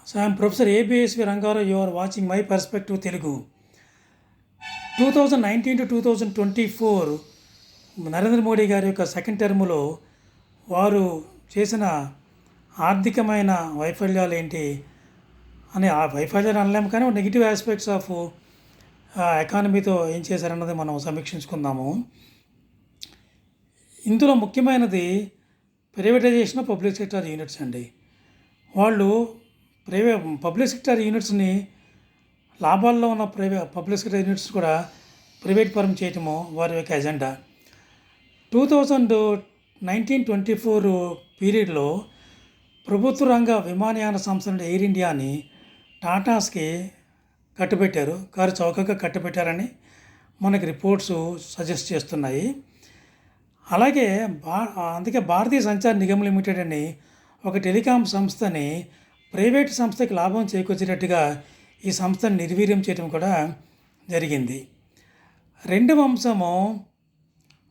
So I am Professor ABSV Rangara. You are watching My Perspective Telugu. 2019 to 2024 Narendra Modi గారి యొక్క second టర్మ్లో వారు చేసిన ఆర్థికమైన వైఫల్యాలు ఏంటి అని ఆ వైఫల్యాలు అనలేము, కానీ నెగిటివ్ ఆస్పెక్ట్స్ ఆఫ్ ఎకానమీతో ఏం చేశారన్నది మనం సమీక్షించుకుందాము. ఇందులో ముఖ్యమైనది privatization of public sector units అండి. వాళ్ళు పబ్లిక్ సెక్టర్ యూనిట్స్ని లాభాల్లో ఉన్న పబ్లిక్ సెక్టర్ యూనిట్స్ కూడా ప్రైవేట్ పరం చేయటము వారి యొక్క ఎజెండా. 2019-24 పీరియడ్లో ప్రభుత్వ రంగ విమానయాన సంస్థ నుండి ఎయిర్ ఇండియాని టాటాస్కి కట్టబెట్టారు, కారు చౌకగా కట్టబెట్టారని మనకి రిపోర్ట్స్ సజెస్ట్ చేస్తున్నాయి. అలాగే అందుకే భారతీయ సంచార్ నిగమ్ లిమిటెడ్ అని ఒక టెలికాం సంస్థని ప్రైవేట్ సంస్థకి లాభం చేకూర్చేటట్టుగా ఈ సంస్థను నిర్వీర్యం చేయడం కూడా జరిగింది. రెండవ అంశము,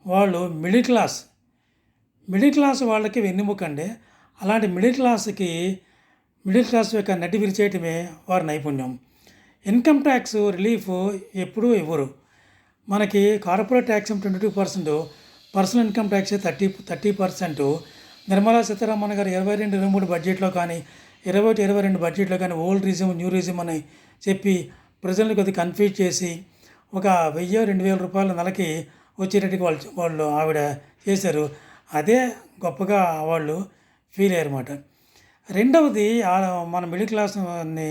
వాళ్ళు మిడిల్ క్లాస్ వాళ్ళకి వెన్నెముకండి. అలాంటి మిడిల్ క్లాస్ యొక్క నడ్డి విరిచేయటమే వారి నైపుణ్యం. ఇన్కమ్ ట్యాక్స్ రిలీఫ్ ఎప్పుడూ ఇవ్వరు. మనకి corporate tax 22%, personal income tax 30%. Nirmala Sitharaman గారు 22-23 బడ్జెట్లో కానీ 21-22 బడ్జెట్లో కానీ ఓల్డ్ రిజిమ్ న్యూ రిజిమ్ అని చెప్పి ప్రజలను కొద్దిగా కన్ఫ్యూజ్ చేసి ఒక 1000-2000 రూపాయల నెలకి వచ్చేటట్టుగా వాళ్ళు ఆవిడ చేశారు. అదే గొప్పగా వాళ్ళు ఫీల్ అయ్యారన్నమాట. రెండవది, మన మిడిల్ క్లాస్ని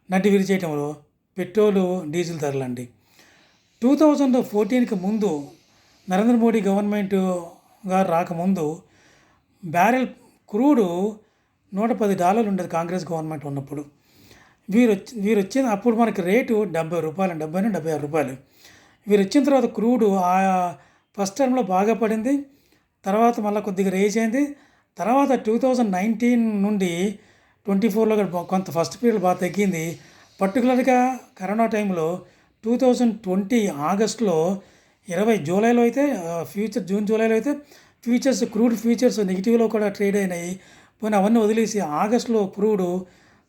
నడ్డి విరిచేయటంలో పెట్రోలు డీజిల్ ధరలండి. 2014కి ముందు నరేంద్ర మోడీ గవర్నమెంట్ గారు రాకముందు బ్యారెల్ క్రూడు $110 ఉండేది కాంగ్రెస్ గవర్నమెంట్ ఉన్నప్పుడు. వీరు వచ్చిన అప్పుడు మనకి రేటు $70-76. వీరు వచ్చిన తర్వాత క్రూడు ఫస్ట్ టైంలో బాగా పడింది, తర్వాత మళ్ళీ కొద్దిగా రేజ్ అయింది. తర్వాత 2019 నుండి 24లో కొంత ఫస్ట్ పీరియడ్ బాగా తగ్గింది. పర్టికులర్గా కరోనా టైంలో 2020 ఆగస్టులో 20 జూలైలో అయితే జూన్ జూలైలో అయితే క్రూడ్ ఫ్యూచర్స్ నెగిటివ్లో కూడా ట్రేడ్ అయినాయి. పోనీ అవన్నీ వదిలేసి ఆగస్టులో క్రూడు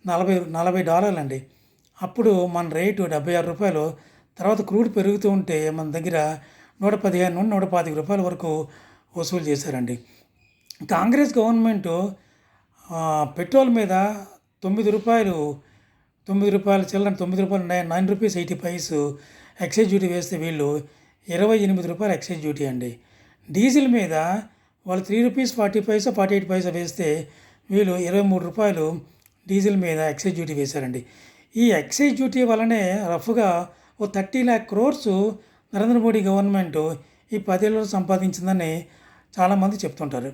$40 అండి. అప్పుడు మన రేటు $76. తర్వాత క్రూడ్ పెరుగుతూ ఉంటే మన దగ్గర $115-125 వరకు వసూలు చేశారండి. కాంగ్రెస్ గవర్నమెంటు పెట్రోల్ మీద $9 చిల్లర $9.09 ఎక్సైజ్ డ్యూటీ వేస్తే వీళ్ళు $28 ఎక్సైజ్ డ్యూటీ అండి. డీజిల్ మీద వాళ్ళు ₹3.40-48 వేస్తే వీళ్ళు $23 డీజిల్ మీద ఎక్సైజ్ డ్యూటీ వేశారండి. ఈ ఎక్సైజ్ డ్యూటీ వల్లనే రఫ్గా 30 lakh crores Narendra Modi government ఈ 10 ఏళ్ళలో సంపాదించిందని చాలామంది చెప్తుంటారు.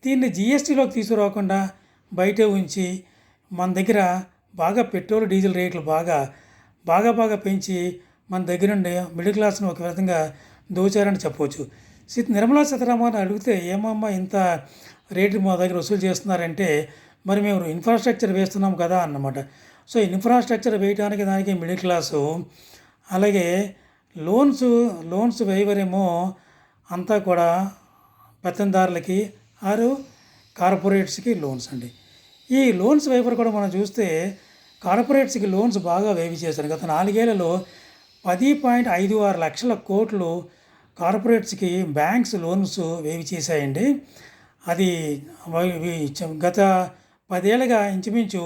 దీన్ని జిఎస్టీలోకి తీసుకురాకుండా బయటే ఉంచి మన దగ్గర బాగా పెట్రోల్ డీజిల్ రేట్లు బాగా పెంచి మన దగ్గర నుండి మిడిల్ క్లాస్ను ఒక విధంగా దోచారని చెప్పవచ్చు. నిర్మలా సీతారామన్ అడిగితే, ఏమమ్మా ఇంత రేటు మా దగ్గర వసూలు చేస్తున్నారంటే, మరి మేము ఇన్ఫ్రాస్ట్రక్చర్ వేస్తున్నాం కదా అన్నమాట. సో ఇన్ఫ్రాస్ట్రక్చర్ వేయడానికి దానికి మిడిల్ క్లాసు, అలాగే లోన్స్ వేయవరేమో అంతా కూడా పెత్తందారులకి కార్పొరేట్స్కి లోన్స్ అండి. ఈ లోన్స్ వేవర్ కూడా మనం చూస్తే కార్పొరేట్స్కి లోన్స్ బాగా వేవి చేశారు. గత 4 ఏళ్లలో 10.56 లక్షల కోట్లు కార్పొరేట్స్కి బ్యాంక్స్ లోన్స్ వేవి చేశాయండి. అది గత 10 ఏళ్ళుగా ఇంచుమించు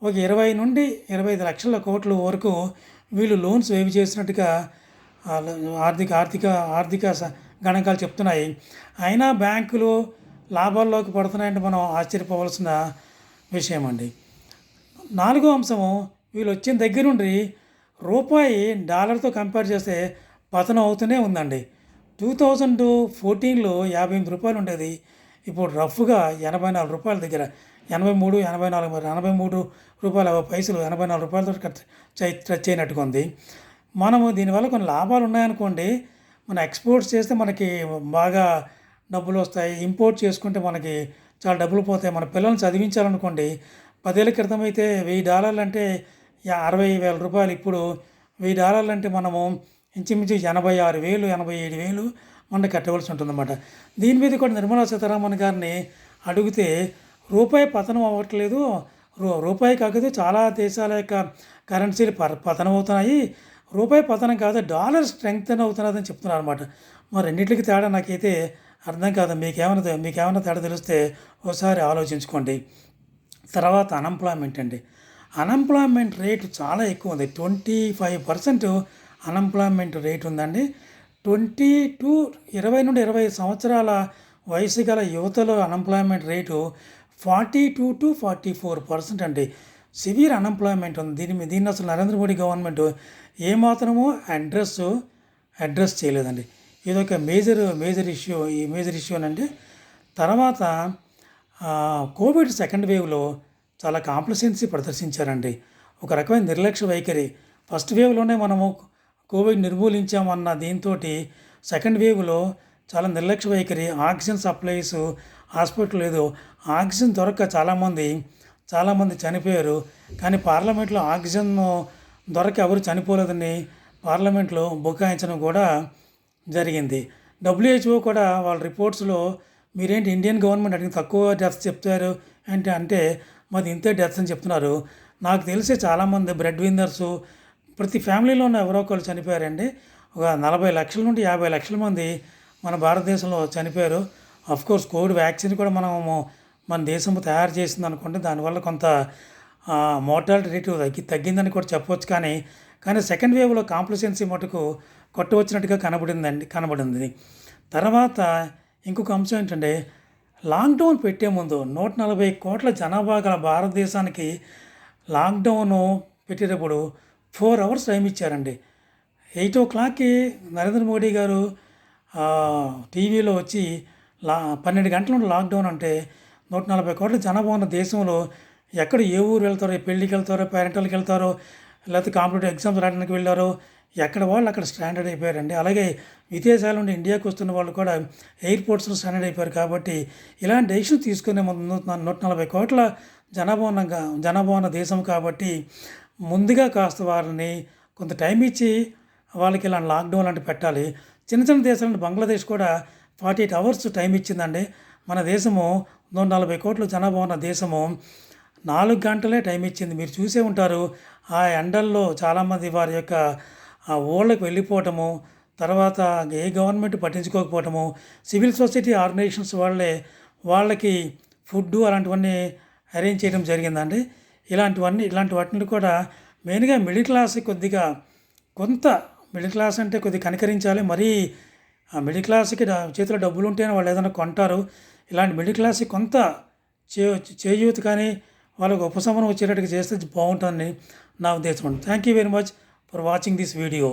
ఒక 20-25 లక్షల కోట్ల వరకు వీళ్ళు లోన్స్ వేవి చేసినట్టుగా ఆర్థిక గణాంకాలు చెప్తున్నాయి. అయినా బ్యాంకులు లాభాల్లోకి పడుతున్నాయంటే మనం ఆశ్చర్యపోవాల్సిన విషయం అండి. 4వ అంశము, వీళ్ళు వచ్చిన దగ్గర నుండి రూపాయి డాలర్తో కంపేర్ చేస్తే పతనం అవుతూనే ఉందండి. 2014లో ₹58 ఉండేది, ఇప్పుడు రఫ్గా ₹84 దగ్గర, 83, 84, మరి ₹83.50, ₹84 టచ్ అయినట్టుగా ఉంది. మనము దీనివల్ల కొన్ని లాభాలు ఉన్నాయనుకోండి. మన ఎక్స్పోర్ట్స్ చేస్తే మనకి బాగా డబ్బులు వస్తాయి, ఇంపోర్ట్ చేసుకుంటే మనకి చాలా డబ్బులు పోతాయి. మన పిల్లల్ని చదివించాలనుకోండి, 10 ఏళ్ళ క్రితం అయితే $1000 అంటే ₹60,000, ఇప్పుడు $1000 అంటే మనము ఇంచుమించు 86,000, 87,000 మనం కట్టవలసి ఉంటుందన్నమాట. దీని మీద కూడా నిర్మలా సీతారామన్ గారిని అడిగితే రూపాయి పతనం అవ్వట్లేదు, రూపాయి కాకపోతే చాలా దేశాల యొక్క కరెన్సీలు పతనమవుతున్నాయి. రూపాయి పతనం కాదు, డాలర్ స్ట్రెంగ్తెన్ అవుతున్నదని చెప్తున్నారు అనమాట. మరి రెండిట్లకి తేడా నాకైతే అర్థం కాదు. మీకేమైనా తేడా తెలిస్తే ఒకసారి ఆలోచించుకోండి. తర్వాత అన్ఎంప్లాయ్మెంట్ అండి. అన్ఎంప్లాయ్మెంట్ రేటు చాలా ఎక్కువ ఉంది. 25% అన్ఎంప్లాయ్మెంట్ రేట్ ఉందండి. 20 నుండి 25 సంవత్సరాల వయసు గల యువతలో అన్ఎంప్లాయ్మెంట్ రేటు 42-44% అండి. సివియర్ అన్ఎంప్లాయ్మెంట్ ఉంది. దీన్ని అసలు నరేంద్ర మోడీ గవర్నమెంట్ ఏమాత్రమో అడ్రస్ చేయలేదండి. ఇదొక మేజర్ ఇష్యూ అండి. తర్వాత కోవిడ్ సెకండ్ వేవ్లో చాలా కాంప్లసెన్సీ ప్రదర్శించారండి. ఒక రకమైన నిర్లక్ష్య వైఖరి. ఫస్ట్ వేవ్లోనే మనము కోవిడ్ నిర్మూలించామన్న దీంతో సెకండ్ వేవ్లో చాలా నిర్లక్ష్య వైఖరి. ఆక్సిజన్ సప్లైస్ హాస్పిటల్ లేదు, ఆక్సిజన్ దొరక్క చాలామంది చనిపోయారు. కానీ పార్లమెంట్లో ఆక్సిజన్ దొరక ఎవరు చనిపోలేదని పార్లమెంట్లో బుకాయించడం కూడా జరిగింది. WHO కూడా వాళ్ళ రిపోర్ట్స్లో మీరేంటి ఇండియన్ గవర్నమెంట్ అడిగిన తక్కువ డెత్స్ చెప్తారు అంటే మాది ఇంతే డెత్స్ అని చెప్తున్నారు. నాకు తెలిసి చాలామంది బ్రెడ్ విన్నర్సు ప్రతి ఫ్యామిలీలోనూ ఎవరో ఒకరు చనిపోయారండి. ఒక 40 లక్షల నుండి 50 లక్షల మంది మన భారతదేశంలో చనిపోయారు. కోర్స్ కోవిడ్ వ్యాక్సిన్ కూడా మన దేశం తయారు చేసింది అనుకోండి, దానివల్ల కొంత మోర్టాలిటీ రేటు తగ్గిందని కూడా చెప్పవచ్చు. కానీ సెకండ్ వేవ్లో కాంప్లసెన్సీ మటుకు కొట్టవచ్చినట్టుగా కనబడింది. తర్వాత ఇంకొక అంశం ఏంటంటే, లాక్డౌన్ పెట్టే ముందు 140 కోట్ల జనాభా గల భారతదేశానికి లాక్డౌన్ పెట్టేటప్పుడు 4 అవర్స్ టైం ఇచ్చారండి. 8 o'clockకి నరేంద్ర మోడీ గారు టీవీలో వచ్చి 12 గంటల నుండి లాక్డౌన్ అంటే 140 కోట్ల జనాభా ఉన్న దేశంలో ఎక్కడ ఏ ఊరు వెళ్తారో, పెళ్ళికి వెళ్తారో, పేరెంటల్కి వెళ్తారో, లేకపోతే కాంపిటేటివ్ ఎగ్జామ్స్ రాయడానికి వెళ్ళారో, ఎక్కడ వాళ్ళు అక్కడ స్టాండర్డ్ అయిపోయారండి. అలాగే విదేశాల నుండి ఇండియాకి వస్తున్న వాళ్ళు కూడా ఎయిర్పోర్ట్స్లో స్టాండర్డ్ అయిపోయారు. కాబట్టి ఇలాంటి డెసిషన్ తీసుకునే 140 కోట్ల జనాభా ఉన్న దేశం కాబట్టి ముందుగా కాస్త వారిని కొంత టైం ఇచ్చి వాళ్ళకి ఇలా లాక్డౌన్ లాంటివి పెట్టాలి. చిన్న దేశాలంటే బంగ్లాదేశ్ కూడా 48 అవర్స్ టైం ఇచ్చిందండి. మన దేశము 140 కోట్ల జనాభా ఉన్న దేశము 4 గంటలే టైం ఇచ్చింది. మీరు చూసే ఉంటారు. ఆ ఎండల్లో చాలామంది వారి యొక్క ఊళ్ళకి వెళ్ళిపోవటము, తర్వాత ఏ గవర్నమెంట్ పట్టించుకోకపోవటము, సివిల్ సొసైటీ ఆర్గనైజేషన్స్ వాళ్ళకి ఫుడ్డు అలాంటివన్నీ అరేంజ్ చేయడం జరిగిందండి. ఇలాంటి వాటిని కూడా మెయిన్గా మిడిల్ క్లాస్ మిడిల్ క్లాస్ అంటే కొద్దిగా కనికరించాలి. మరీ మిడిల్ క్లాస్కి చేతిలో డబ్బులు ఉంటేనే వాళ్ళు ఏదైనా కొంటారు. ఇలాంటి మిడిల్ క్లాస్కి కొంత చేయూత కానీ వాళ్ళకు ఉపశమనం వచ్చేటట్టుగా చేస్తే బాగుంటుందని నా ఉద్దేశం. Thank you very much for watching this video.